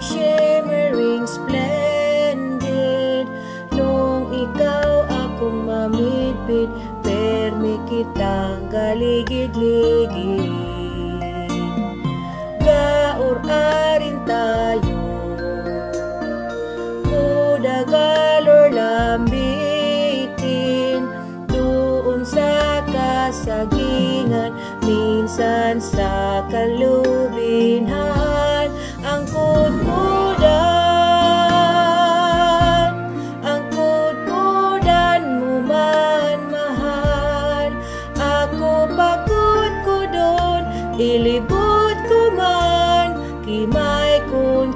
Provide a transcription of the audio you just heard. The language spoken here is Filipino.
shimmering, splendid. Nung ikaw akong mamidbid, permi kitang galigid-ligid. Gaur-arin tayo, mudagalor lambitin, doon sa kasagingan, minsan sa kalugan.